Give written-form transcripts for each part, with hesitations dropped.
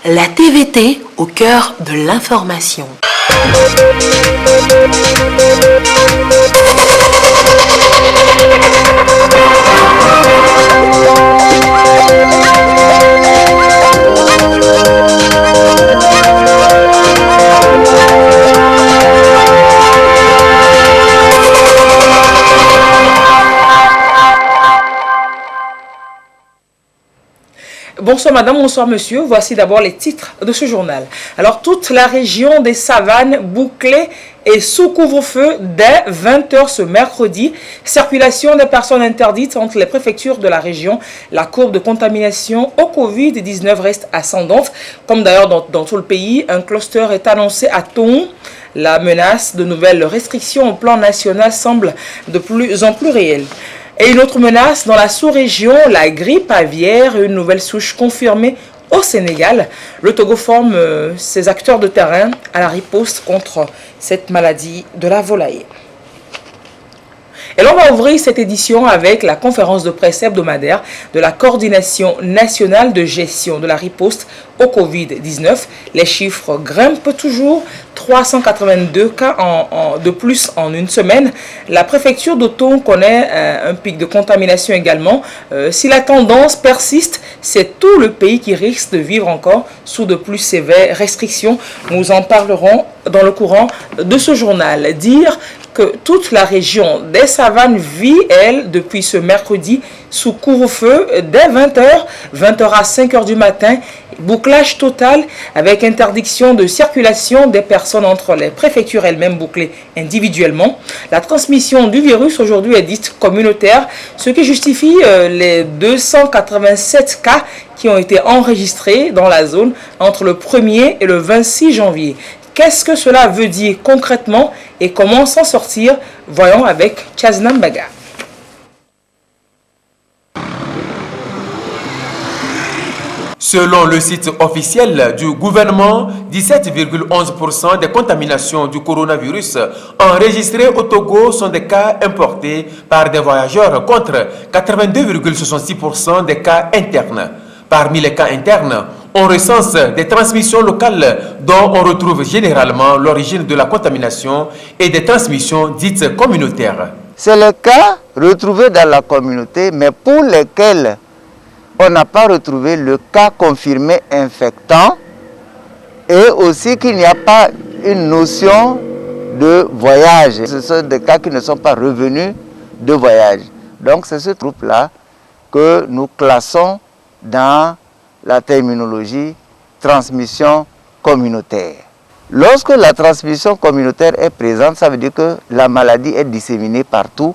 La TVT au cœur de l'information. Bonsoir madame, bonsoir monsieur. Voici d'abord les titres de ce journal. Alors, toute la région des Savanes bouclée et sous couvre-feu dès 20h ce mercredi. Circulation des personnes interdites entre les préfectures de la région. La courbe de contamination au Covid-19 reste ascendante. Comme d'ailleurs dans tout le pays, un cluster est annoncé à Thon. La menace de nouvelles restrictions au plan national semble de plus en plus réelle. Et une autre menace dans la sous-région, la grippe aviaire, une nouvelle souche confirmée au Sénégal. Le Togo forme ses acteurs de terrain à la riposte contre cette maladie de la volaille. Et l'on va ouvrir cette édition avec la conférence de presse hebdomadaire de la Coordination nationale de gestion de la riposte au Covid-19. Les chiffres grimpent toujours, 382 cas de plus en une semaine. La préfecture d'Oton connaît un pic de contamination également. Si la tendance persiste, c'est tout le pays qui risque de vivre encore sous de plus sévères restrictions. Nous en parlerons dans le courant de ce journal. Dire que toute la région des Savanes vit, elle, depuis ce mercredi, sous couvre-feu dès 20h à 5h du matin, bouclage total avec interdiction de circulation des personnes entre les préfectures elles-mêmes bouclées individuellement. La transmission du virus aujourd'hui est dite communautaire, ce qui justifie les 287 cas qui ont été enregistrés dans la zone entre le 1er et le 26 janvier. Qu'est-ce que cela veut dire concrètement et comment s'en sortir? Voyons avec Chaznam Baga. Selon le site officiel du gouvernement, 17,11% des contaminations du coronavirus enregistrées au Togo sont des cas importés par des voyageurs contre 82,66% des cas internes. Parmi les cas internes, on recense des transmissions locales dont on retrouve généralement l'origine de la contamination et des transmissions dites communautaires. C'est le cas retrouvé dans la communauté, mais pour lesquels on n'a pas retrouvé le cas confirmé infectant et aussi qu'il n'y a pas une notion de voyage. Ce sont des cas qui ne sont pas revenus de voyage. Donc c'est ce groupe-là que nous classons dans la terminologie transmission communautaire. Lorsque la transmission communautaire est présente, ça veut dire que la maladie est disséminée partout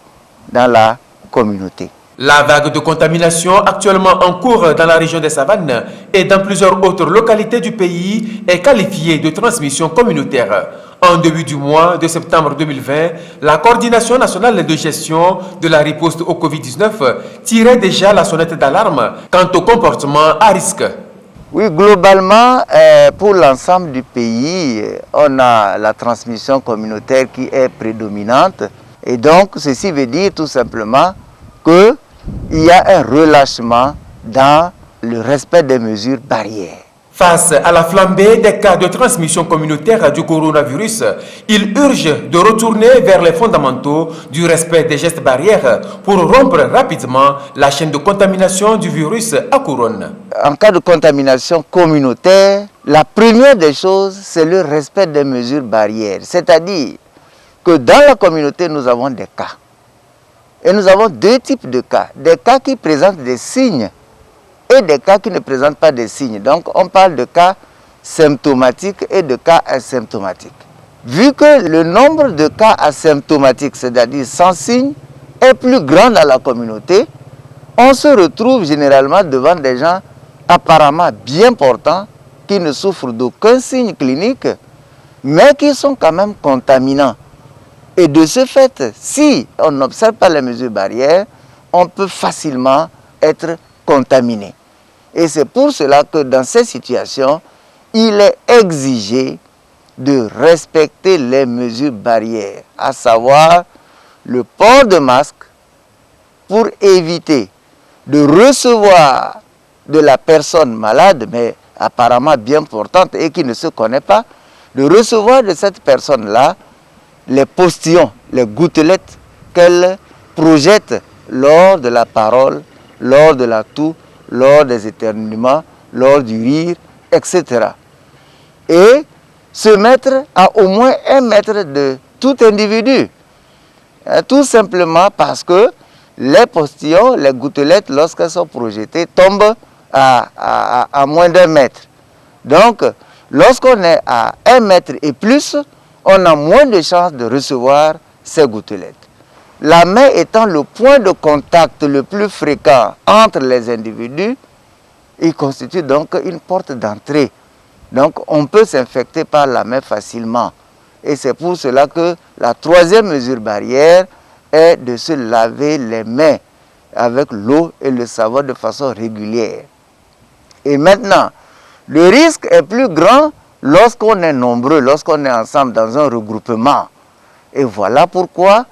dans la communauté. La vague de contamination actuellement en cours dans la région des Savanes et dans plusieurs autres localités du pays est qualifiée de transmission communautaire. En début du mois de septembre 2020, la Coordination nationale de gestion de la riposte au Covid-19 tirait déjà la sonnette d'alarme quant au comportement à risque. Oui, globalement, pour l'ensemble du pays, on a la transmission communautaire qui est prédominante. Et donc, ceci veut dire tout simplement qu'il y a un relâchement dans le respect des mesures barrières. Face à la flambée des cas de transmission communautaire du coronavirus, il urge de retourner vers les fondamentaux du respect des gestes barrières pour rompre rapidement la chaîne de contamination du virus à couronne. En cas de contamination communautaire, la première des choses, c'est le respect des mesures barrières. C'est-à-dire que dans la communauté, nous avons des cas. Et nous avons deux types de cas. Des cas qui présentent des signes et des cas qui ne présentent pas des signes. Donc, on parle de cas symptomatiques et de cas asymptomatiques. Vu que le nombre de cas asymptomatiques, c'est-à-dire sans signe, est plus grand dans la communauté, on se retrouve généralement devant des gens apparemment bien portants, qui ne souffrent d'aucun signe clinique, mais qui sont quand même contaminants. Et de ce fait, si on n'observe pas les mesures barrières, on peut facilement être contaminé. Et c'est pour cela que dans ces situations, il est exigé de respecter les mesures barrières, à savoir le port de masque pour éviter de recevoir de la personne malade, mais apparemment bien portante et qui ne se connaît pas, de recevoir de cette personne-là les postillons, les gouttelettes qu'elle projette lors de la parole, lors de la toux, lors des éternuements, lors du rire, etc. Et se mettre à au moins 1 mètre de tout individu. Tout simplement parce que les postillons, les gouttelettes, lorsqu'elles sont projetées, tombent à moins d'1 mètre. Donc, lorsqu'on est à 1 mètre et plus, on a moins de chances de recevoir ces gouttelettes. La main étant le point de contact le plus fréquent entre les individus, il constitue donc une porte d'entrée. Donc, on peut s'infecter par la main facilement. Et c'est pour cela que la 3e mesure barrière est de se laver les mains avec l'eau et le savon de façon régulière. Et maintenant, le risque est plus grand lorsqu'on est nombreux, lorsqu'on est ensemble dans un regroupement. Et voilà pourquoi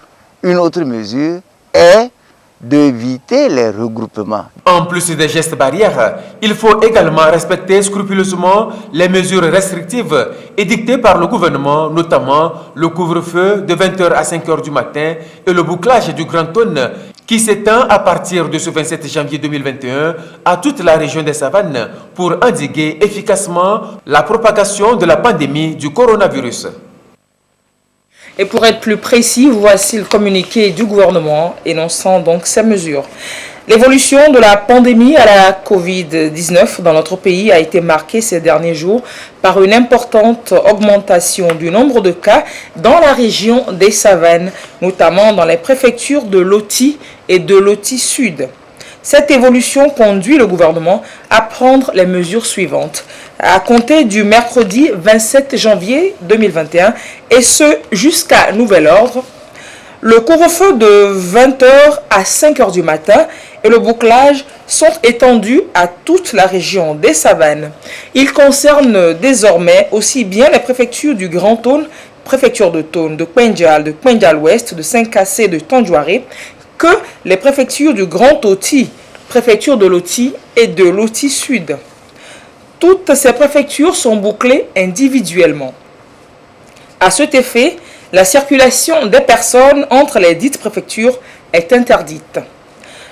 une autre mesure est d'éviter les regroupements. En plus des gestes barrières, il faut également respecter scrupuleusement les mesures restrictives édictées par le gouvernement, notamment le couvre-feu de 20h à 5h du matin et le bouclage du Grand Thône qui s'étend à partir de ce 27 janvier 2021 à toute la région des Savanes pour endiguer efficacement la propagation de la pandémie du coronavirus. Et pour être plus précis, voici le communiqué du gouvernement énonçant donc ces mesures. L'évolution de la pandémie à la Covid-19 dans notre pays a été marquée ces derniers jours par une importante augmentation du nombre de cas dans la région des Savanes, notamment dans les préfectures de Loti et de Loti Sud. Cette évolution conduit le gouvernement à prendre les mesures suivantes. À compter du mercredi 27 janvier 2021, et ce jusqu'à nouvel ordre, le couvre-feu de 20h à 5h du matin et le bouclage sont étendus à toute la région des Savanes. Ils concernent désormais aussi bien les préfectures du Grand Thône, préfecture de Thône, de Kpenjal Ouest, de Saint-Cassé, de Tandjouaré, que les préfectures du Grand Oti, préfecture de Loti et de Loti Sud. Toutes ces préfectures sont bouclées individuellement. À cet effet, la circulation des personnes entre les dites préfectures est interdite.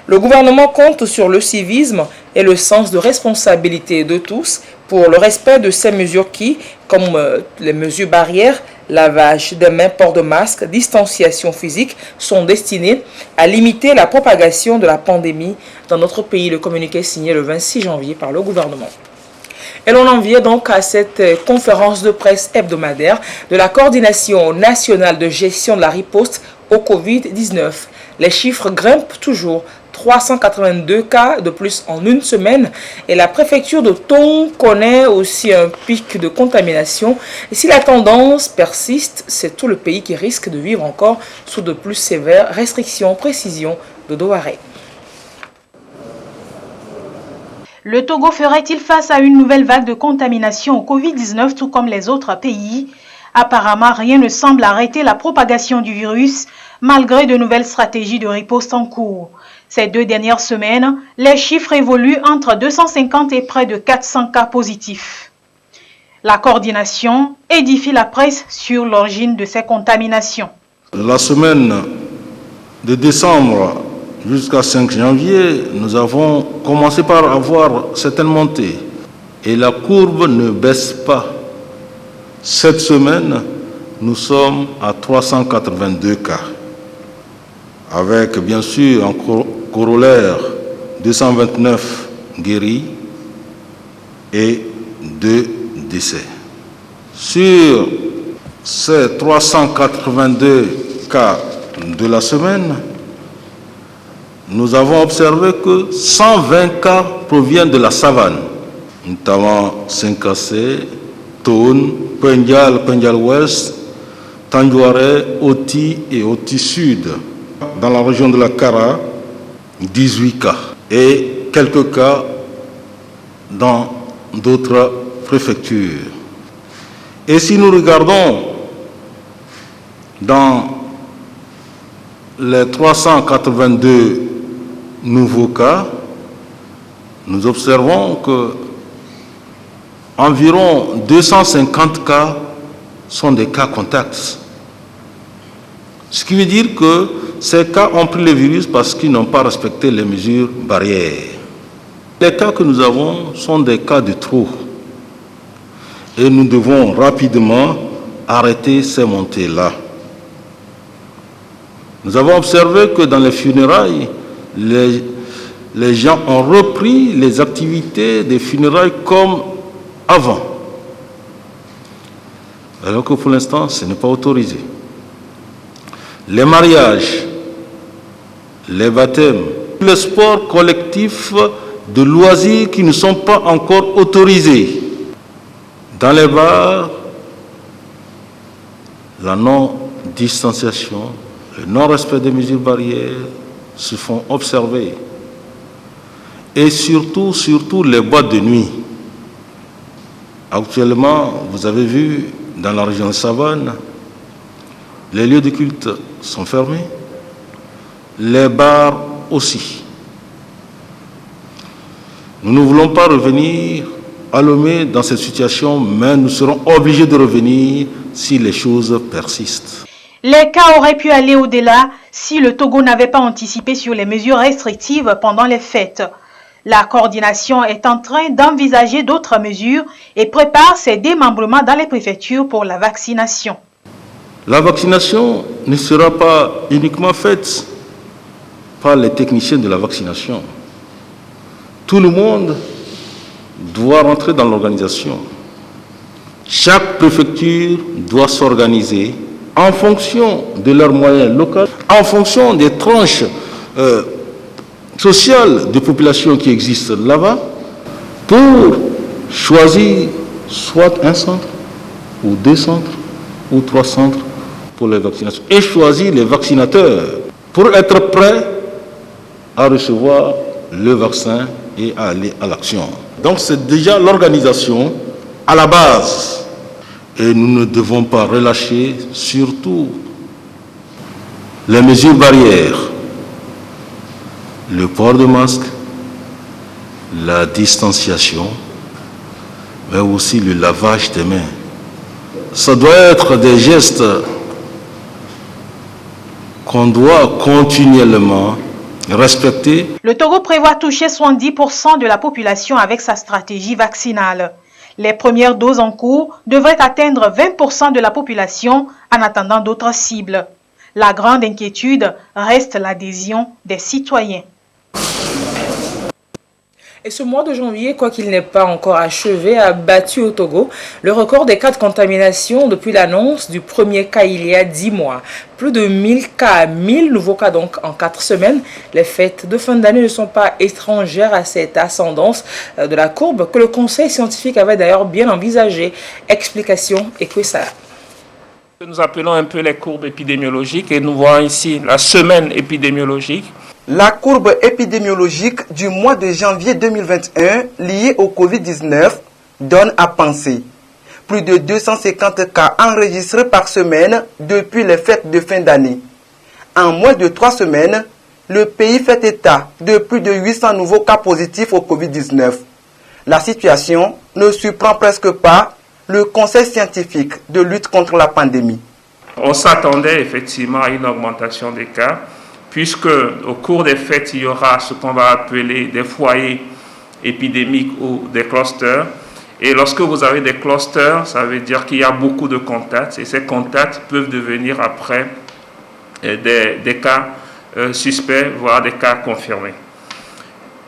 Le gouvernement compte sur le civisme et le sens de responsabilité de tous pour le respect de ces mesures qui, comme les mesures barrières, lavage des mains, port de masque, distanciation physique, sont destinées à limiter la propagation de la pandémie dans notre pays. Le communiqué signé le 26 janvier par le gouvernement. Et l'on en vient donc à cette conférence de presse hebdomadaire de la Coordination nationale de gestion de la riposte au Covid-19. Les chiffres grimpent toujours. 382 cas de plus en une semaine et la préfecture de Thône connaît aussi un pic de contamination. Et si la tendance persiste, c'est tout le pays qui risque de vivre encore sous de plus sévères restrictions. Précision de Douaré. Le Togo ferait-il face à une nouvelle vague de contamination au Covid-19 tout comme les autres pays? Apparemment, rien ne semble arrêter la propagation du virus malgré de nouvelles stratégies de riposte en cours. Ces 2 dernières semaines, les chiffres évoluent entre 250 et près de 400 cas positifs. La coordination édifie la presse sur l'origine de ces contaminations. La semaine de décembre jusqu'à 5 janvier, nous avons commencé par avoir certaines montées et la courbe ne baisse pas. Cette semaine, nous sommes à 382 cas, avec bien sûr un corollaire 229 guéris et 2 décès. Sur ces 382 cas de la semaine, nous avons observé que 120 cas proviennent de la savane, notamment Saint-Cassé, Thône, Kpenjal Ouest, Tandjouaré, Oti et Oti Sud. Dans la région de la Kara, 18 cas et quelques cas dans d'autres préfectures. Et si nous regardons dans les 382 nouveaux cas, nous observons que environ 250 cas sont des cas contacts. Ce qui veut dire que ces cas ont pris le virus parce qu'ils n'ont pas respecté les mesures barrières. Les cas que nous avons sont des cas de trop. Et nous devons rapidement arrêter ces montées-là. Nous avons observé que dans les funérailles, les gens ont repris les activités des funérailles comme avant. Alors que pour l'instant, ce n'est pas autorisé. Les mariages, les baptêmes, les sports collectifs de loisirs qui ne sont pas encore autorisés. Dans les bars, la non-distanciation, le non-respect des mesures barrières se font observer. Et surtout les boîtes de nuit. Actuellement, vous avez vu, dans la région de Savane, les lieux de culte sont fermés, les bars aussi. Nous ne voulons pas revenir à Lomé dans cette situation, mais nous serons obligés de revenir si les choses persistent. Les cas auraient pu aller au-delà si le Togo n'avait pas anticipé sur les mesures restrictives pendant les fêtes. La coordination est en train d'envisager d'autres mesures et prépare ses démembrements dans les préfectures pour la vaccination. La vaccination ne sera pas uniquement faite par les techniciens de la vaccination. Tout le monde doit rentrer dans l'organisation. Chaque préfecture doit s'organiser en fonction de leurs moyens locaux, en fonction des tranches sociales de population qui existent là-bas, pour choisir soit un centre, ou 2 centres, ou 3 centres pour les vaccinations, et choisir les vaccinateurs pour être prêts à recevoir le vaccin et à aller à l'action. Donc c'est déjà l'organisation à la base. Et nous ne devons pas relâcher surtout les mesures barrières, le port de masque, la distanciation, mais aussi le lavage des mains. Ça doit être des gestes qu'on doit continuellement respecter. Le Togo prévoit toucher 70% de la population avec sa stratégie vaccinale. Les premières doses en cours devraient atteindre 20% de la population en attendant d'autres cibles. La grande inquiétude reste l'adhésion des citoyens. Et ce mois de janvier, quoiqu'il n'est pas encore achevé, a battu au Togo le record des cas de contamination depuis l'annonce du premier cas il y a 10 mois. Plus de 1000 cas, 1000 nouveaux cas donc en 4 semaines. Les fêtes de fin d'année ne sont pas étrangères à cette ascendance de la courbe que le Conseil scientifique avait d'ailleurs bien envisagé. Explication et que ça. Nous appelons un peu les courbes épidémiologiques et nous voyons ici la semaine épidémiologique. La courbe épidémiologique du mois de janvier 2021 liée au Covid-19 donne à penser. Plus de 250 cas enregistrés par semaine depuis les fêtes de fin d'année. En moins de 3 semaines, le pays fait état de plus de 800 nouveaux cas positifs au Covid-19. La situation ne surprend presque pas le Conseil scientifique de lutte contre la pandémie. On s'attendait effectivement à une augmentation des cas, puisque au cours des fêtes, il y aura ce qu'on va appeler des foyers épidémiques ou des clusters. Et lorsque vous avez des clusters, ça veut dire qu'il y a beaucoup de contacts, et ces contacts peuvent devenir après des cas suspects, voire des cas confirmés.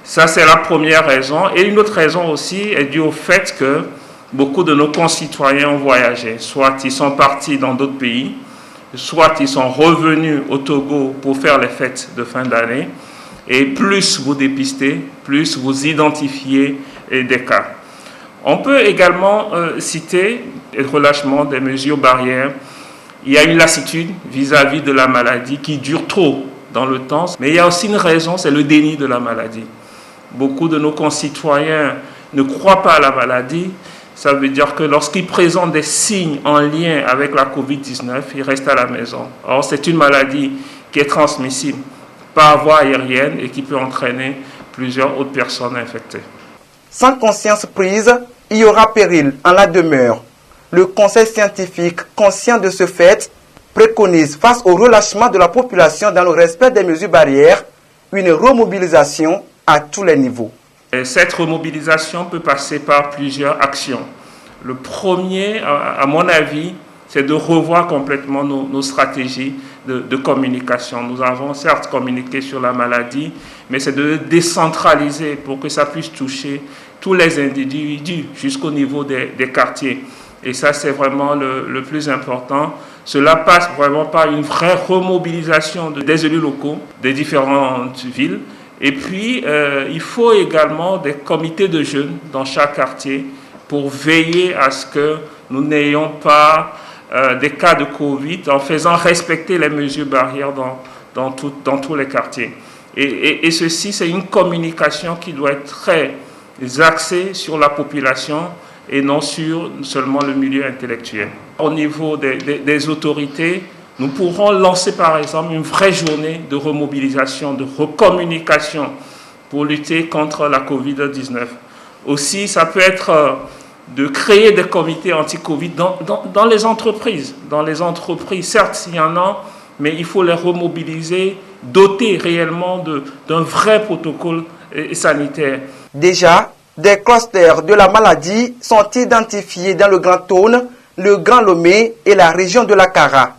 Ça, c'est la première raison. Et une autre raison aussi est due au fait que beaucoup de nos concitoyens ont voyagé. Soit ils sont partis dans d'autres pays, soit ils sont revenus au Togo pour faire les fêtes de fin d'année. Et plus vous dépistez, plus vous identifiez des cas. On peut également citer le relâchement des mesures barrières. Il y a une lassitude vis-à-vis de la maladie qui dure trop dans le temps. Mais il y a aussi une raison, c'est le déni de la maladie. Beaucoup de nos concitoyens ne croient pas à la maladie. Ça veut dire que lorsqu'ils présentent des signes en lien avec la Covid-19, ils restent à la maison. Or, c'est une maladie qui est transmissible par voie aérienne et qui peut entraîner plusieurs autres personnes infectées. Sans conscience prise, il y aura péril en la demeure. Le conseil scientifique, conscient de ce fait, préconise, face au relâchement de la population dans le respect des mesures barrières, une remobilisation à tous les niveaux. Et cette remobilisation peut passer par plusieurs actions. Le premier, à mon avis, c'est de revoir complètement nos stratégies de communication. Nous avons certes communiqué sur la maladie, mais c'est de décentraliser pour que ça puisse toucher tous les individus jusqu'au niveau des quartiers. Et ça, c'est vraiment le plus important. Cela passe vraiment par une vraie remobilisation des élus locaux des différentes villes. Et puis, il faut également des comités de jeunes dans chaque quartier pour veiller à ce que nous n'ayons pas des cas de Covid en faisant respecter les mesures barrières dans tous les quartiers. Et ceci, c'est une communication qui doit être très axée sur la population et non sur seulement le milieu intellectuel. Au niveau des autorités, nous pourrons lancer par exemple une vraie journée de remobilisation, de recommunication pour lutter contre la Covid-19. Aussi, ça peut être de créer des comités anti-Covid dans les entreprises. Dans les entreprises, certes, il y en a, mais il faut les remobiliser, doter réellement d'un vrai protocole sanitaire. Déjà, des clusters de la maladie sont identifiés dans le Grand Tone, le Grand Lomé et la région de la Kara.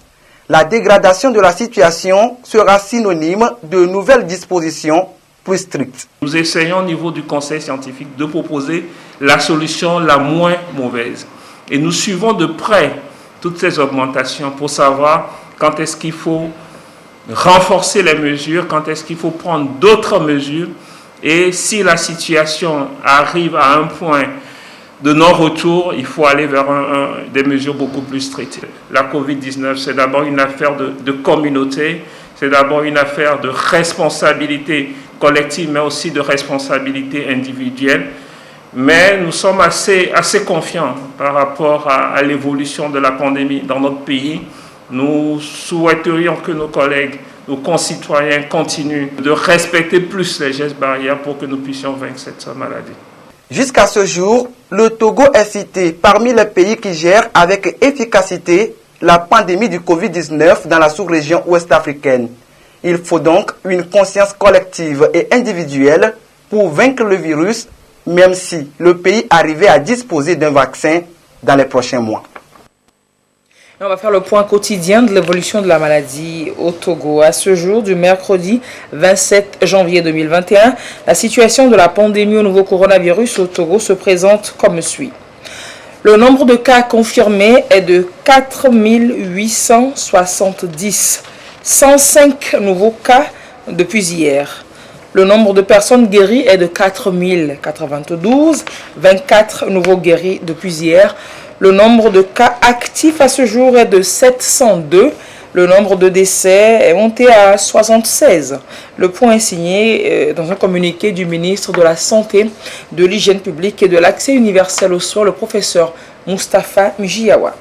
La dégradation de la situation sera synonyme de nouvelles dispositions plus strictes. Nous essayons au niveau du conseil scientifique de proposer la solution la moins mauvaise. Et nous suivons de près toutes ces augmentations pour savoir quand est-ce qu'il faut renforcer les mesures, quand est-ce qu'il faut prendre d'autres mesures. Et si la situation arrive à un point de non-retour, il faut aller vers des mesures beaucoup plus strictes. La Covid-19, c'est d'abord une affaire de communauté, c'est d'abord une affaire de responsabilité collective, mais aussi de responsabilité individuelle. Mais nous sommes assez confiants par rapport à l'évolution de la pandémie dans notre pays. Nous souhaiterions que nos collègues, nos concitoyens continuent de respecter plus les gestes barrières pour que nous puissions vaincre cette maladie. Jusqu'à ce jour, le Togo est cité parmi les pays qui gèrent avec efficacité la pandémie du Covid-19 dans la sous-région ouest-africaine. Il faut donc une conscience collective et individuelle pour vaincre le virus, même si le pays arrivait à disposer d'un vaccin dans les prochains mois. On va faire le point quotidien de l'évolution de la maladie au Togo. À ce jour, du mercredi 27 janvier 2021, la situation de la pandémie au nouveau coronavirus au Togo se présente comme suit. Le nombre de cas confirmés est de 4 870, 105 nouveaux cas depuis hier. Le nombre de personnes guéries est de 4 092, 24 nouveaux guéris depuis hier. Le nombre de cas actifs à ce jour est de 702. Le nombre de décès est monté à 76. Le point est signé dans un communiqué du ministre de la Santé, de l'Hygiène publique et de l'Accès universel aux soins, le professeur Moustapha Mjiyawa.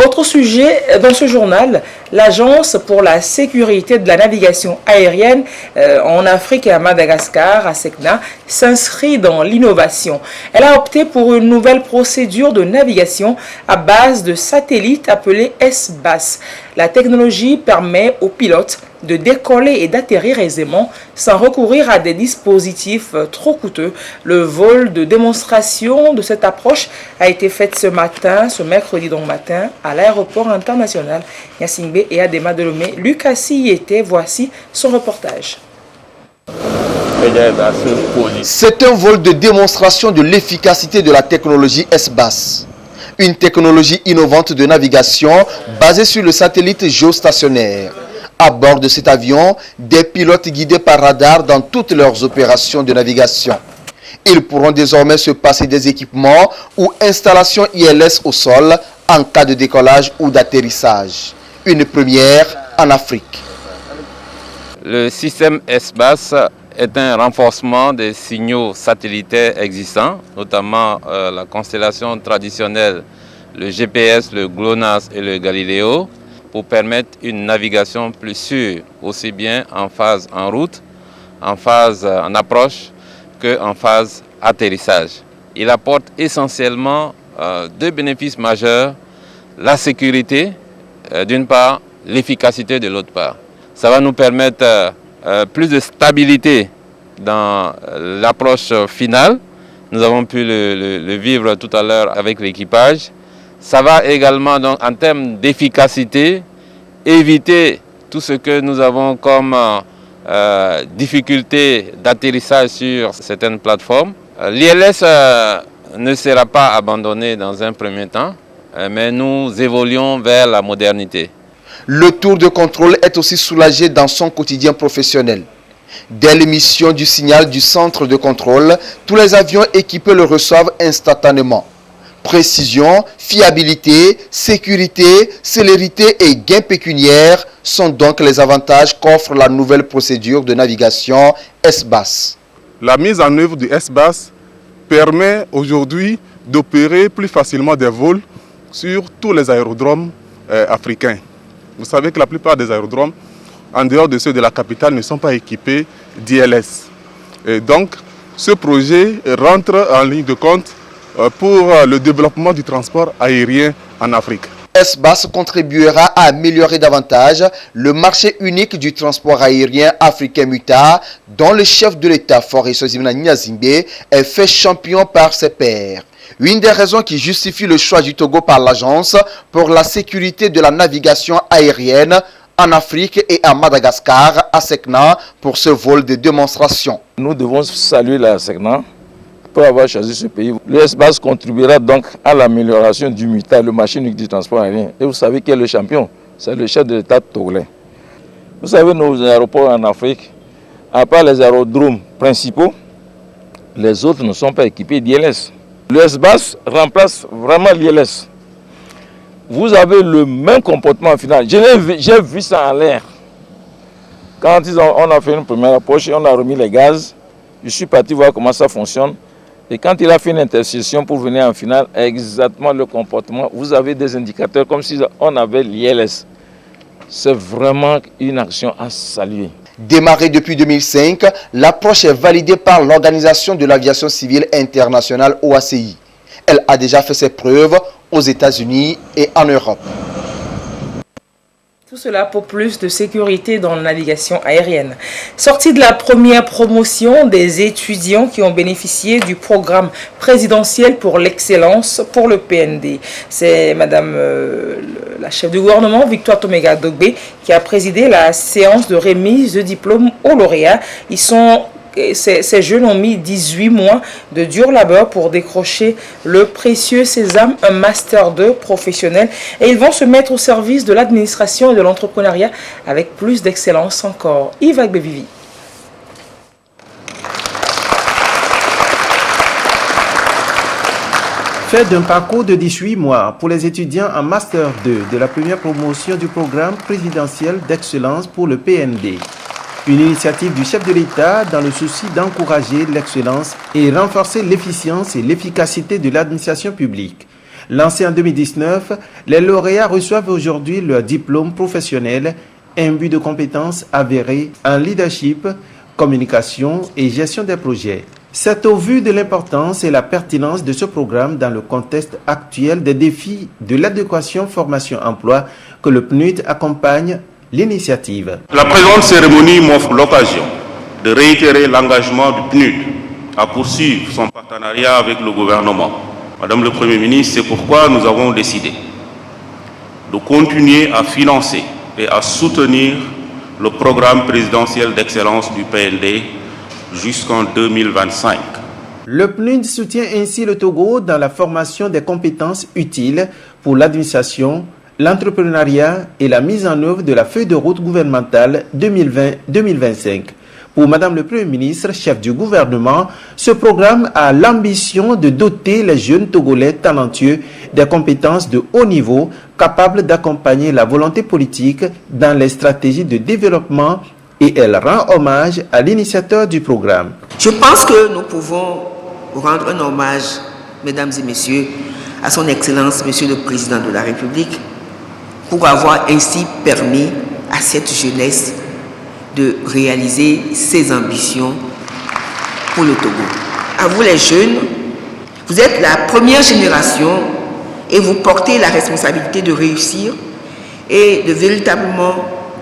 Autre sujet dans ce journal, l'Agence pour la sécurité de la navigation aérienne en Afrique et à Madagascar, ASECNA, s'inscrit dans l'innovation. Elle a opté pour une nouvelle procédure de navigation à base de satellites appelée SBAS. La technologie permet aux pilotes de décoller et d'atterrir aisément sans recourir à des dispositifs trop coûteux. Le vol de démonstration de cette approche a été fait ce mercredi matin, à l'aéroport international Gnassingbé et à Adema de Lomé. Lucas y était, voici son reportage. C'est un vol de démonstration de l'efficacité de la technologie SBAS. Une technologie innovante de navigation basée sur le satellite géostationnaire. À bord de cet avion, des pilotes guidés par radar dans toutes leurs opérations de navigation. Ils pourront désormais se passer des équipements ou installations ILS au sol en cas de décollage ou d'atterrissage. Une première en Afrique. Le système SBAS est un renforcement des signaux satellitaires existants, notamment la constellation traditionnelle, le GPS, le GLONASS et le Galileo, pour permettre une navigation plus sûre, aussi bien en phase en route, en phase en approche, qu'en phase atterrissage. il apporte essentiellement deux bénéfices majeurs, la sécurité d'une part, l'efficacité de l'autre part. Ça va nous permettre plus de stabilité dans l'approche finale. Nous avons pu le vivre tout à l'heure avec l'équipage. Ça va également, donc, en termes d'efficacité, éviter tout ce que nous avons comme difficulté d'atterrissage sur certaines plateformes. L'ILS ne sera pas abandonné dans un premier temps, mais nous évoluons vers la modernité. Le tour de contrôle est aussi soulagé dans son quotidien professionnel. Dès l'émission du signal du centre de contrôle, tous les avions équipés le reçoivent instantanément. Précision, fiabilité, sécurité, célérité et gains pécuniaires sont donc les avantages qu'offre la nouvelle procédure de navigation SBAS. La mise en œuvre du SBAS permet aujourd'hui d'opérer plus facilement des vols sur tous les aérodromes africains. Vous savez que la plupart des aérodromes, en dehors de ceux de la capitale, ne sont pas équipés d'ILS. Et donc, ce projet rentre en ligne de compte pour le développement du transport aérien en Afrique. SBAS contribuera à améliorer davantage le marché unique du transport aérien africain MUTA, dont le chef de l'État, Faure Sozimana Nyazimbe, est fait champion par ses pairs. Une des raisons qui justifie le choix du Togo par l'agence pour la sécurité de la navigation aérienne en Afrique et à Madagascar, à SECNA, pour ce vol de démonstration. Nous devons saluer la SECNA pour avoir choisi ce pays. Le SBAS contribuera donc à l'amélioration du MUTA, le marché unique du transport aérien. Et vous savez qui est le champion? C'est le chef de l'État togolais. Vous savez, nos aéroports en Afrique, à part les aérodromes principaux, les autres ne sont pas équipés d'ILS. Le SBAS remplace vraiment l'ILS. Vous avez le même comportement en final. J'ai vu ça en l'air. Quand on a fait une première approche et on a remis les gaz, je suis parti voir comment ça fonctionne. Et quand il a fait une intercession pour venir en finale, exactement le comportement, vous avez des indicateurs comme si on avait l'ILS. C'est vraiment une action à saluer. Démarrée depuis 2005, l'approche est validée par l'Organisation de l'aviation civile internationale OACI. Elle a déjà fait ses preuves aux États-Unis et en Europe. Tout cela pour plus de sécurité dans la navigation aérienne. Sortie de la première promotion des étudiants qui ont bénéficié du programme présidentiel pour l'excellence pour le PND. C'est Madame la chef du gouvernement, Victoire Toméga Dogbe, qui a présidé la séance de remise de diplôme aux lauréats. Ces jeunes ont mis 18 mois de dur labeur pour décrocher le précieux sésame, un Master 2 professionnel. Et ils vont se mettre au service de l'administration et de l'entrepreneuriat avec plus d'excellence encore. Yves Agbevivi. Fait d'un parcours de 18 mois pour les étudiants en Master 2 de la première promotion du programme présidentiel d'excellence pour le PND. Une initiative du chef de l'État dans le souci d'encourager l'excellence et renforcer l'efficience et l'efficacité de l'administration publique. Lancé en 2019, les lauréats reçoivent aujourd'hui leur diplôme professionnel, imbu de compétences avérées en leadership, communication et gestion des projets. C'est au vu de l'importance et la pertinence de ce programme dans le contexte actuel des défis de l'adéquation formation-emploi que le PNUD accompagne l'initiative. La présente cérémonie m'offre l'occasion de réitérer l'engagement du PNUD à poursuivre son partenariat avec le gouvernement. Madame le Premier ministre, c'est pourquoi nous avons décidé de continuer à financer et à soutenir le programme présidentiel d'excellence du PND jusqu'en 2025. Le PNUD soutient ainsi le Togo dans la formation des compétences utiles pour l'administration, l'entrepreneuriat et la mise en œuvre de la feuille de route gouvernementale 2020-2025. Pour Madame le Premier ministre, chef du gouvernement, ce programme a l'ambition de doter les jeunes Togolais talentueux des compétences de haut niveau capables d'accompagner la volonté politique dans les stratégies de développement et elle rend hommage à l'initiateur du programme. Je pense que nous pouvons rendre un hommage, mesdames et messieurs, à son Excellence, Monsieur le Président de la République, pour avoir ainsi permis à cette jeunesse de réaliser ses ambitions pour le Togo. À vous les jeunes, Vous êtes la première génération et vous portez la responsabilité de réussir et de véritablement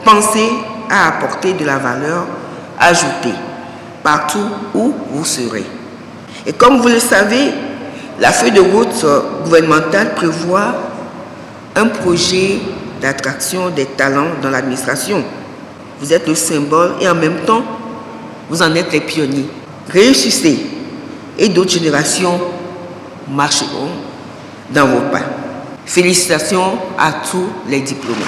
penser à apporter de la valeur ajoutée partout où vous serez. Et comme vous le savez, la feuille de route gouvernementale prévoit un projet d'attraction des talents dans l'administration. Vous êtes le symbole et en même temps, vous en êtes les pionniers. Réussissez et d'autres générations marcheront dans vos pas. Félicitations à tous les diplômés.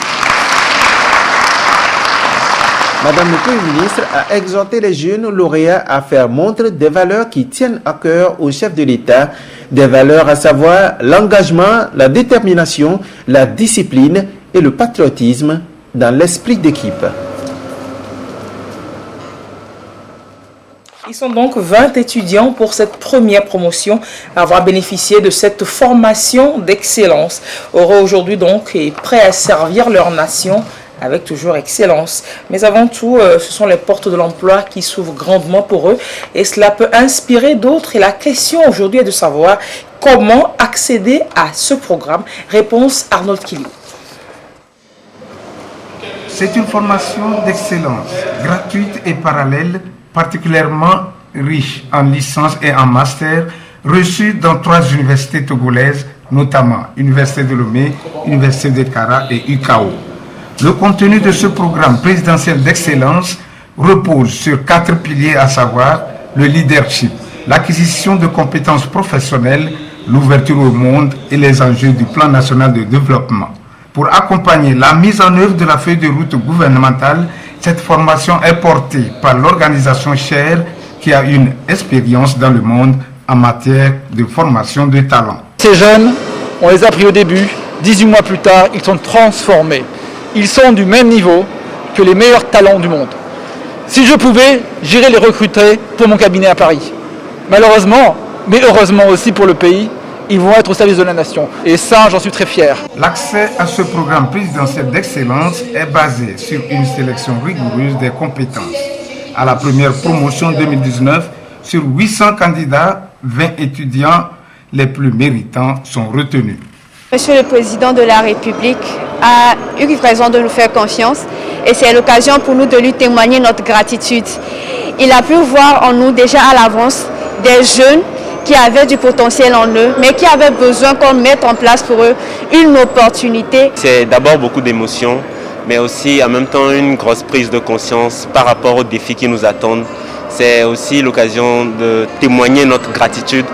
Madame le Premier ministre a exhorté les jeunes lauréats à faire montre des valeurs qui tiennent à cœur au chef de l'État, des valeurs à savoir l'engagement, la détermination, la discipline et le patriotisme dans l'esprit d'équipe. Ils sont donc 20 étudiants pour cette première promotion à avoir bénéficié de cette formation d'excellence. Aujourd'hui donc est prêts à servir leur nation avec toujours excellence. Mais avant tout, ce sont les portes de l'emploi qui s'ouvrent grandement pour eux et cela peut inspirer d'autres. Et la question aujourd'hui est de savoir comment accéder à ce programme. Réponse Arnold Kili. C'est une formation d'excellence, gratuite et parallèle, particulièrement riche en licence et en master, reçue dans 3 universités togolaises, notamment Université de Lomé, Université de Kara et UKO. Le contenu de ce programme présidentiel d'excellence repose sur 4 piliers, à savoir le leadership, l'acquisition de compétences professionnelles, l'ouverture au monde et les enjeux du plan national de développement. Pour accompagner la mise en œuvre de la feuille de route gouvernementale, cette formation est portée par l'organisation Cher qui a une expérience dans le monde en matière de formation de talents. Ces jeunes, on les a pris au début, 18 mois plus tard, ils sont transformés. Ils sont du même niveau que les meilleurs talents du monde. Si je pouvais, j'irais les recruter pour mon cabinet à Paris. Malheureusement, mais heureusement aussi pour le pays, ils vont être au service de la nation. Et ça, j'en suis très fier. L'accès à ce programme présidentiel d'excellence est basé sur une sélection rigoureuse des compétences. À la première promotion 2019, sur 800 candidats, 20 étudiants les plus méritants sont retenus. Monsieur le Président de la République a eu raison de nous faire confiance et c'est l'occasion pour nous de lui témoigner notre gratitude. Il a pu voir en nous déjà à l'avance des jeunes qui avaient du potentiel en eux, mais qui avaient besoin qu'on mette en place pour eux une opportunité. C'est d'abord beaucoup d'émotions, mais aussi en même temps une grosse prise de conscience par rapport aux défis qui nous attendent. C'est aussi l'occasion de témoigner notre gratitude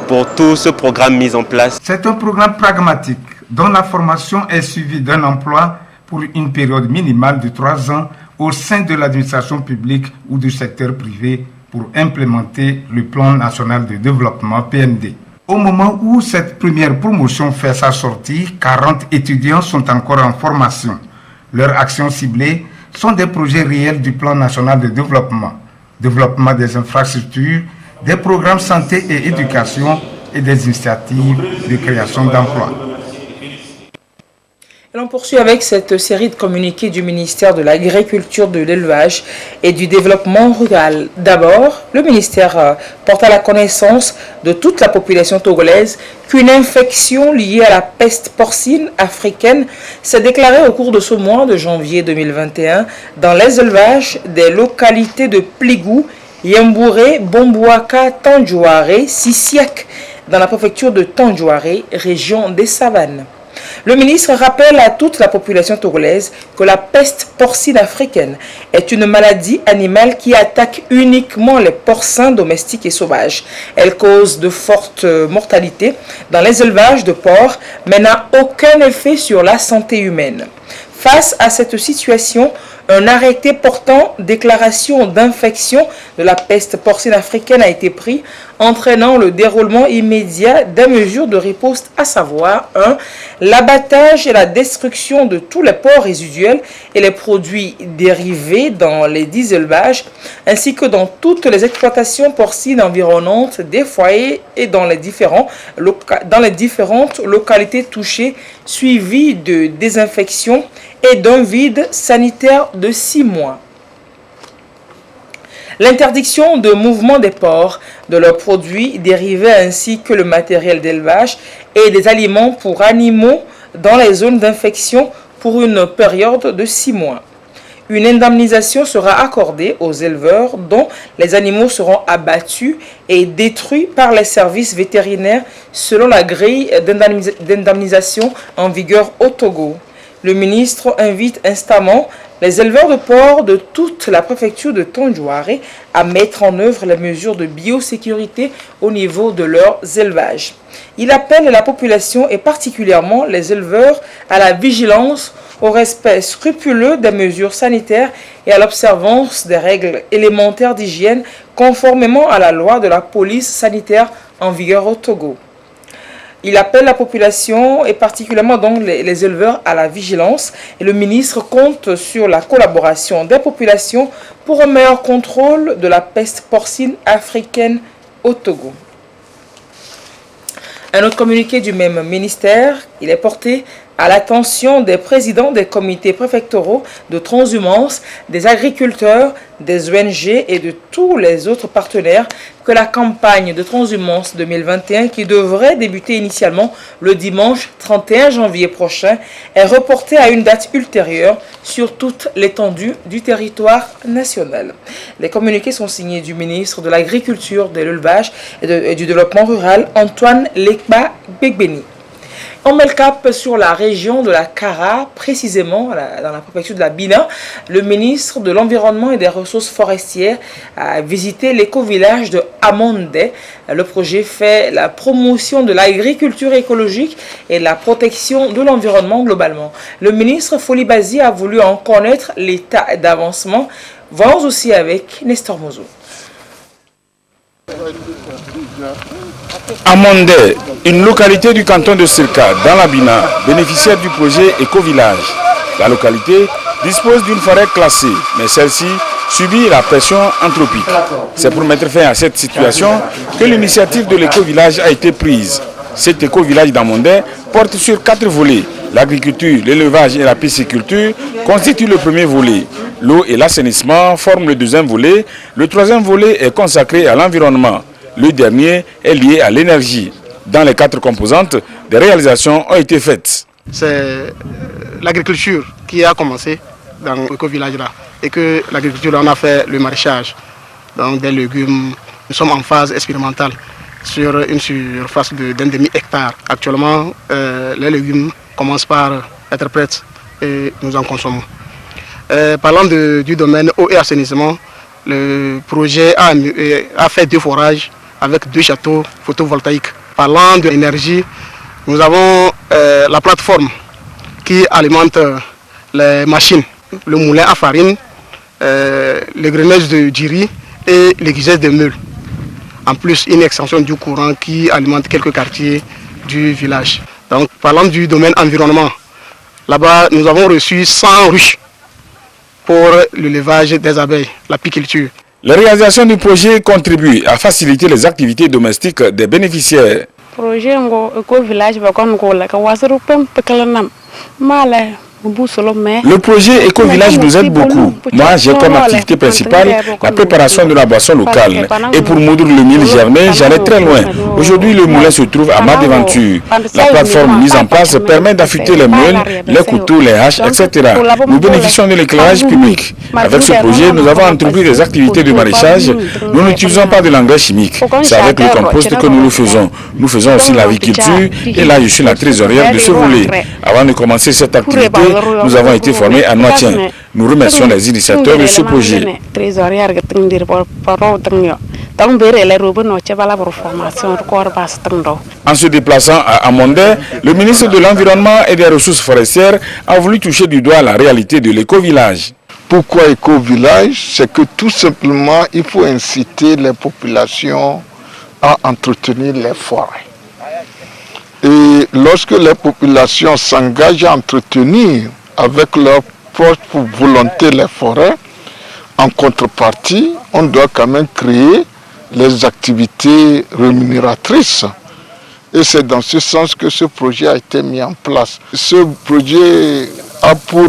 pour tout ce programme mis en place. C'est un programme pragmatique dont la formation est suivie d'un emploi pour une période minimale de 3 ans au sein de l'administration publique ou du secteur privé pour implémenter le plan national de développement PND. Au moment où cette première promotion fait sa sortie, 40 étudiants sont encore en formation. Leurs actions ciblées sont des projets réels du plan national de développement, développement des infrastructures, des programmes santé et éducation et des initiatives de création d'emplois. Et l'on poursuit avec cette série de communiqués du ministère de l'Agriculture, de l'Élevage et du Développement rural. D'abord, le ministère porte à la connaissance de toute la population togolaise qu'une infection liée à la peste porcine africaine s'est déclarée au cours de ce mois de janvier 2021 dans les élevages des localités de Pligou, Yembouré, Bombouaka, Tandjouaré, Sissiak, dans la préfecture de Tandjouaré, région des Savanes. Le ministre rappelle à toute la population togolaise que la peste porcine africaine est une maladie animale qui attaque uniquement les porcins domestiques et sauvages. Elle cause de fortes mortalités dans les élevages de porcs, mais n'a aucun effet sur la santé humaine. Face à cette situation, un arrêté portant déclaration d'infection de la peste porcine africaine a été pris, entraînant le déroulement immédiat des mesures de riposte, à savoir 1. L'abattage et la destruction de tous les porcs résiduels et les produits dérivés dans les 10 élevages, ainsi que dans toutes les exploitations porcines environnantes des foyers et dans les différentes localités touchées, suivies de désinfection et d'un vide sanitaire de 6 mois. L'interdiction de mouvement des porcs, de leurs produits dérivés ainsi que le matériel d'élevage et des aliments pour animaux dans les zones d'infection pour une période de 6 mois. Une indemnisation sera accordée aux éleveurs dont les animaux seront abattus et détruits par les services vétérinaires selon la grille d'indemnisation en vigueur au Togo. Le ministre invite instamment les éleveurs de porcs de toute la préfecture de Tondjouaré à mettre en œuvre les mesures de biosécurité au niveau de leurs élevages. Il appelle la population et particulièrement les éleveurs à la vigilance, au respect scrupuleux des mesures sanitaires et à l'observance des règles élémentaires d'hygiène conformément à la loi de la police sanitaire en vigueur au Togo. Il appelle la population et particulièrement donc les éleveurs à la vigilance et le ministre compte sur la collaboration des populations pour un meilleur contrôle de la peste porcine africaine au Togo. Un autre communiqué du même ministère, il est porté à l'attention des présidents des comités préfectoraux de transhumance, des agriculteurs, des ONG et de tous les autres partenaires que la campagne de transhumance 2021 qui devrait débuter initialement le dimanche 31 janvier prochain est reportée à une date ultérieure sur toute l'étendue du territoire national. Les communiqués sont signés du ministre de l'Agriculture, de l'Élevage et du Développement rural, Antoine Lekba Begbeni. On met le cap sur la région de la Kara, précisément dans la préfecture de la Bina. Le ministre de l'Environnement et des Ressources forestières a visité l'éco-village de Amondé. Le projet fait la promotion de l'agriculture écologique et la protection de l'environnement globalement. Le ministre Folibazi a voulu en connaître l'état d'avancement. Voyons aussi avec Nestor Mozo. Amondé, une localité du canton de Sirka, dans la Bina, bénéficiaire du projet Éco-Village. La localité dispose d'une forêt classée, mais celle-ci subit la pression anthropique. C'est pour mettre fin à cette situation que l'initiative de l'éco-village a été prise. Cet éco-village d'Amondé porte sur 4 volets. L'agriculture, l'élevage et la pisciculture constituent le premier volet. L'eau et l'assainissement forment le deuxième volet. Le troisième volet est consacré à l'environnement. Le dernier est lié à l'énergie. Dans les 4 composantes, des réalisations ont été faites. C'est l'agriculture qui a commencé dans l'éco-village-là. Et que l'agriculture, on a fait le maraîchage. Donc des légumes, nous sommes en phase expérimentale sur une surface d'un demi-hectare. Actuellement, les légumes commencent par être prêts et nous en consommons. Parlant du domaine eau et assainissement, le projet a fait 2 forages avec 2 châteaux photovoltaïques. Parlant de l'énergie, nous avons la plateforme qui alimente les machines, le moulin à farine, les grenades du riz et l'aiguisette de meules. En plus, une extension du courant qui alimente quelques quartiers du village. Donc, parlant du domaine environnement, là-bas, nous avons reçu 100 ruches pour l'élevage des abeilles, l'apiculture. La réalisation du projet contribue à faciliter les activités domestiques des bénéficiaires. Projet éco-village Le projet Éco-Village nous aide beaucoup. Moi, j'ai comme activité principale la préparation de la boisson locale. Et pour moudre le mil germé, j'allais très loin. Aujourd'hui, le moulin se trouve à Madeventure. La plateforme mise en place permet d'affûter les meules, les couteaux, les haches, etc. Nous bénéficions de l'éclairage public. Avec ce projet, nous avons entrepris des activités de maraîchage. Nous n'utilisons pas de l'engrais chimique. C'est avec le compost que nous le faisons. Nous faisons aussi l'aviculture. Et là, je suis la trésorière de ce volet. Avant de commencer cette activité, nous avons été formés à Noitien. Nous remercions les initiateurs de ce projet. En se déplaçant à Amondé, le ministre de l'Environnement et des Ressources forestières a voulu toucher du doigt la réalité de l'éco-village. Pourquoi éco-village? C'est que tout simplement, il faut inciter les populations à entretenir les forêts. Et lorsque les populations s'engagent à entretenir avec leur propre volonté les forêts, en contrepartie, on doit quand même créer les activités rémunératrices. Et c'est dans ce sens que ce projet a été mis en place. Ce projet a pour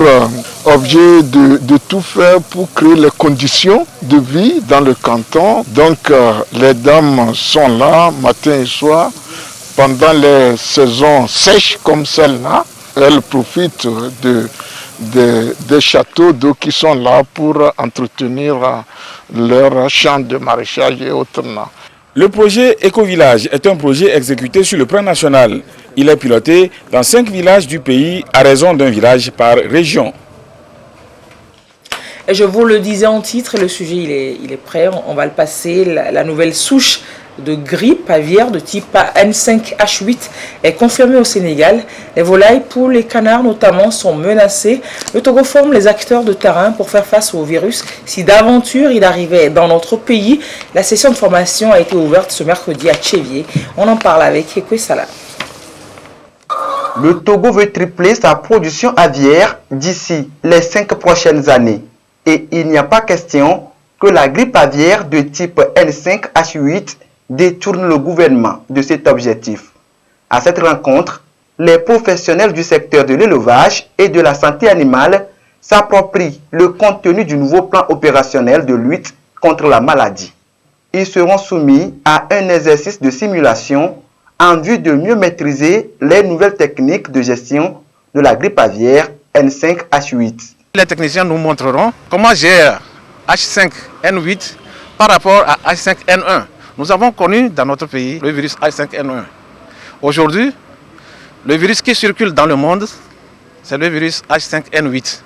objet de tout faire pour créer les conditions de vie dans le canton. Donc les dames sont là matin et soir. Pendant les saisons sèches comme celle-là, elles profitent des châteaux d'eau qui sont là pour entretenir leurs champs de maraîchage et autres. Le projet Éco-Village est un projet exécuté sur le plan national. Il est piloté dans 5 villages du pays à raison d'un village par région. Et je vous le disais en titre, le sujet il est prêt, on va le passer. La nouvelle souche de grippe aviaire de type N5H8 est confirmée au Sénégal. Les volailles, poules et canards notamment sont menacés. Le Togo forme les acteurs de terrain pour faire face au virus. Si d'aventure il arrivait dans notre pays, la session de formation a été ouverte ce mercredi à Tchévier. On en parle avec Ekwe Salah. Le Togo veut tripler sa production aviaire d'ici les 5 prochaines années. Et il n'y a pas question que la grippe aviaire de type N5H8 détourne le gouvernement de cet objectif. À cette rencontre, les professionnels du secteur de l'élevage et de la santé animale s'approprient le contenu du nouveau plan opérationnel de lutte contre la maladie. Ils seront soumis à un exercice de simulation en vue de mieux maîtriser les nouvelles techniques de gestion de la grippe aviaire N5H8. Les techniciens nous montreront comment gérer H5N8 par rapport à H5N1. Nous avons connu dans notre pays le virus H5N1. Aujourd'hui, le virus qui circule dans le monde, c'est le virus H5N8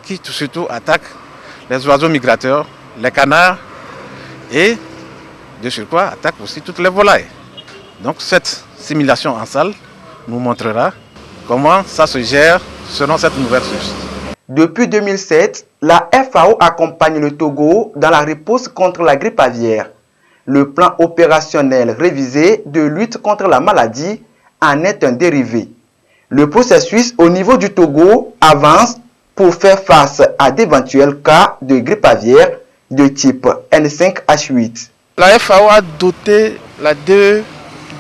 qui surtout attaque les oiseaux migrateurs, les canards et de surcroît attaque aussi toutes les volailles. Donc cette simulation en salle nous montrera comment ça se gère selon cette nouvelle souche. Depuis 2007, la FAO accompagne le Togo dans la riposte contre la grippe aviaire. Le plan opérationnel révisé de lutte contre la maladie en est un dérivé. Le processus au niveau du Togo avance pour faire face à d'éventuels cas de grippe aviaire de type N5H8. La FAO a doté la DE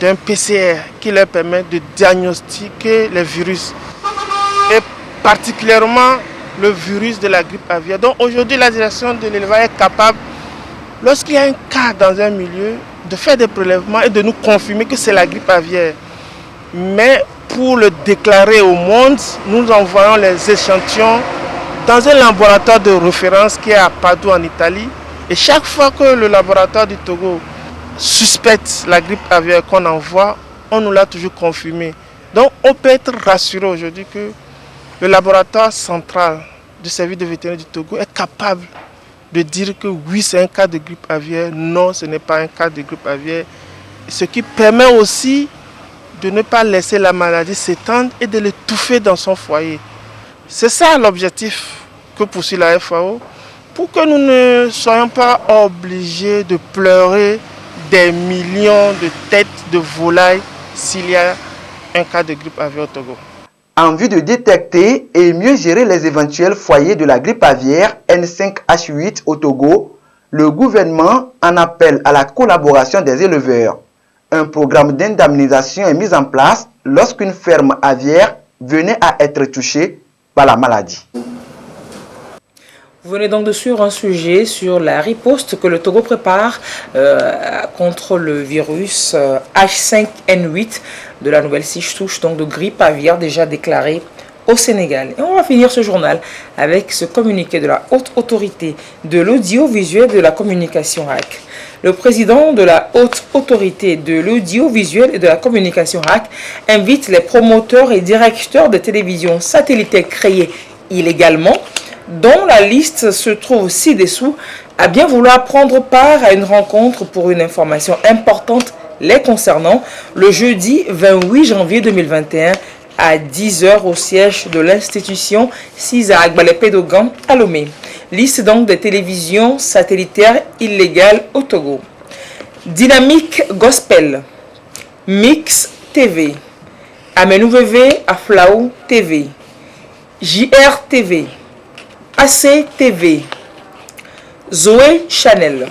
d'un PCR qui leur permet de diagnostiquer les virus, et particulièrement le virus de la grippe aviaire. Donc aujourd'hui, la direction de l'élevage est capable, lorsqu'il y a un cas dans un milieu, de faire des prélèvements et de nous confirmer que c'est la grippe aviaire. Mais pour le déclarer au monde, nous envoyons les échantillons dans un laboratoire de référence qui est à Padoue en Italie. Et chaque fois que le laboratoire du Togo suspecte la grippe aviaire qu'on envoie, on nous l'a toujours confirmé. Donc on peut être rassuré aujourd'hui que le laboratoire central du service de vétérinaire du Togo est capable de dire que oui, c'est un cas de grippe aviaire, non, ce n'est pas un cas de grippe aviaire. Ce qui permet aussi de ne pas laisser la maladie s'étendre et de l'étouffer dans son foyer. C'est ça l'objectif que poursuit la FAO, pour que nous ne soyons pas obligés de pleurer des millions de têtes de volailles s'il y a un cas de grippe aviaire au Togo. En vue de détecter et mieux gérer les éventuels foyers de la grippe aviaire N5H8 au Togo, le gouvernement en appelle à la collaboration des éleveurs. Un programme d'indemnisation est mis en place lorsqu'une ferme aviaire venait à être touchée par la maladie. Vous venez donc de suivre un sujet sur la riposte que le Togo prépare contre le virus H5N8 de la nouvelle souche donc de grippe aviaire déjà déclarée au Sénégal. Et on va finir ce journal avec ce communiqué de la Haute Autorité de l'Audiovisuel et de la Communication HAC. Le président de la Haute Autorité de l'Audiovisuel et de la Communication HAC invite les promoteurs et directeurs de télévision satellitaires créés illégalement, dont la liste se trouve ci-dessous, à bien vouloir prendre part à une rencontre pour une information importante les concernant le jeudi 28 janvier 2021 à 10h au siège de l'institution César Gbalé-Pédogan à Lomé. Liste donc des télévisions satellitaires illégales au Togo. Dynamique Gospel, Mix TV, Amenouvevé Aflaou TV, JR TV, AC TV, Zoé Chanel,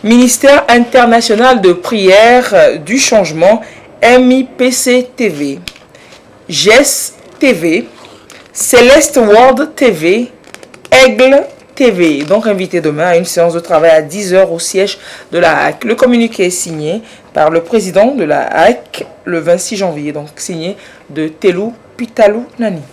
Ministère international de prière du changement, MIPC TV, GES TV, Céleste World TV, Aigle TV. Donc invité demain à une séance de travail à 10h au siège de la HAC. Le communiqué est signé par le président de la HAC le 26 janvier, donc signé de Telou Pitalou Nani.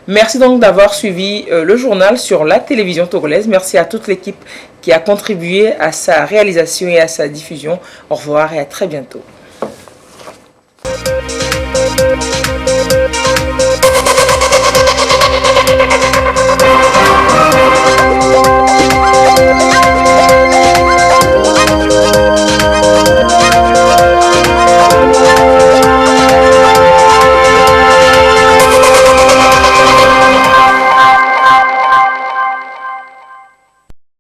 Merci donc d'avoir suivi le journal sur la télévision togolaise. Merci à toute l'équipe qui a contribué à sa réalisation et à sa diffusion. Au revoir et à très bientôt.